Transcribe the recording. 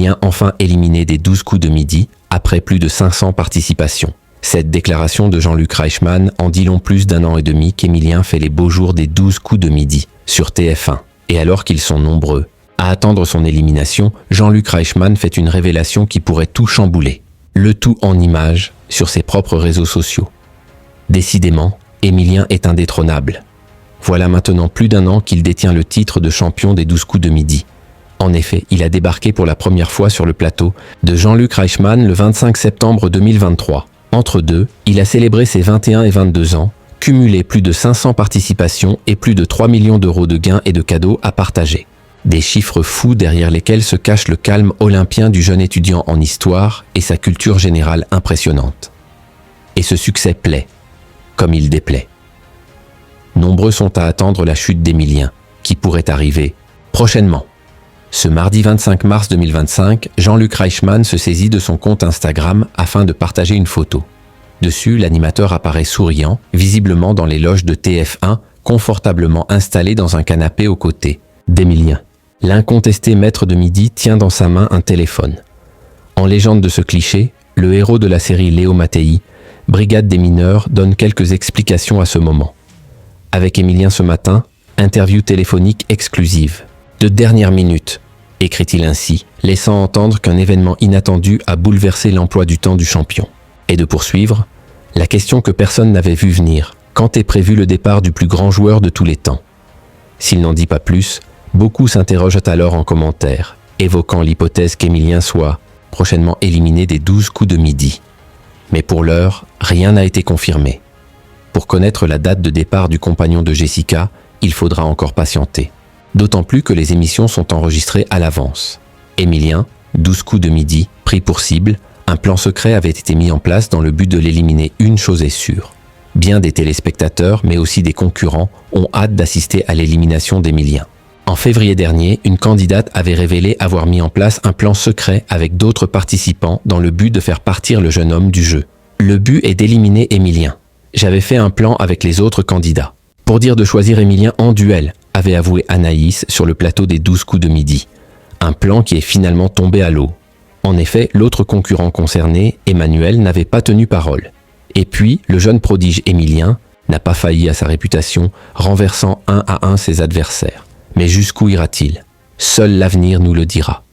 Émilien enfin éliminé des 12 coups de midi, après plus de 500 participations. Cette déclaration de Jean-Luc Reichmann en dit long plus d'1 an et demi qu'Émilien fait les beaux jours des 12 coups de midi sur TF1. Et alors qu'ils sont nombreux à attendre son élimination, Jean-Luc Reichmann fait une révélation qui pourrait tout chambouler. Le tout en images sur ses propres réseaux sociaux. Décidément, Émilien est indétrônable. Voilà maintenant plus d'1 an qu'il détient le titre de champion des 12 coups de midi. En effet, il a débarqué pour la première fois sur le plateau de Jean-Luc Reichmann le 25 septembre 2023. Entre deux, il a célébré ses 21 et 22 ans, cumulé plus de 500 participations et plus de 3 millions d'euros de gains et de cadeaux à partager. Des chiffres fous derrière lesquels se cache le calme olympien du jeune étudiant en histoire et sa culture générale impressionnante. Et ce succès plaît, comme il déplaît. Nombreux sont à attendre la chute d'Émilien, qui pourrait arriver prochainement. Ce mardi 25 mars 2025, Jean-Luc Reichmann se saisit de son compte Instagram afin de partager une photo. Dessus, l'animateur apparaît souriant, visiblement dans les loges de TF1, confortablement installé dans un canapé aux côtés d'Émilien. L'incontesté maître de midi tient dans sa main un téléphone. En légende de ce cliché, le héros de la série Léo Mattei, Brigade des mineurs, donne quelques explications à ce moment. Avec Émilien ce matin, interview téléphonique exclusive. De dernière minute, écrit-il ainsi, laissant entendre qu'un événement inattendu a bouleversé l'emploi du temps du champion. Et de poursuivre, la question que personne n'avait vu venir, quand est prévu le départ du plus grand joueur de tous les temps? S'il n'en dit pas plus, beaucoup s'interrogent alors en commentaire, évoquant l'hypothèse qu'Émilien soit prochainement éliminé des 12 coups de midi. Mais pour l'heure, rien n'a été confirmé. Pour connaître la date de départ du compagnon de Jessica, il faudra encore patienter. D'autant plus que les émissions sont enregistrées à l'avance. Émilien, 12 coups de midi, pris pour cible, un plan secret avait été mis en place dans le but de l'éliminer. Une chose est sûre. Bien des téléspectateurs, mais aussi des concurrents, ont hâte d'assister à l'élimination d'Émilien. En février dernier, une candidate avait révélé avoir mis en place un plan secret avec d'autres participants dans le but de faire partir le jeune homme du jeu. Le but est d'éliminer Émilien. J'avais fait un plan avec les autres candidats. Pour dire de choisir Émilien en duel, avait avoué Anaïs sur le plateau des 12 coups de midi. Un plan qui est finalement tombé à l'eau. En effet, l'autre concurrent concerné, Emmanuel, n'avait pas tenu parole. Et puis, le jeune prodige Émilien n'a pas failli à sa réputation, renversant 1 à 1 ses adversaires. Mais jusqu'où ira-t-il? Seul l'avenir nous le dira.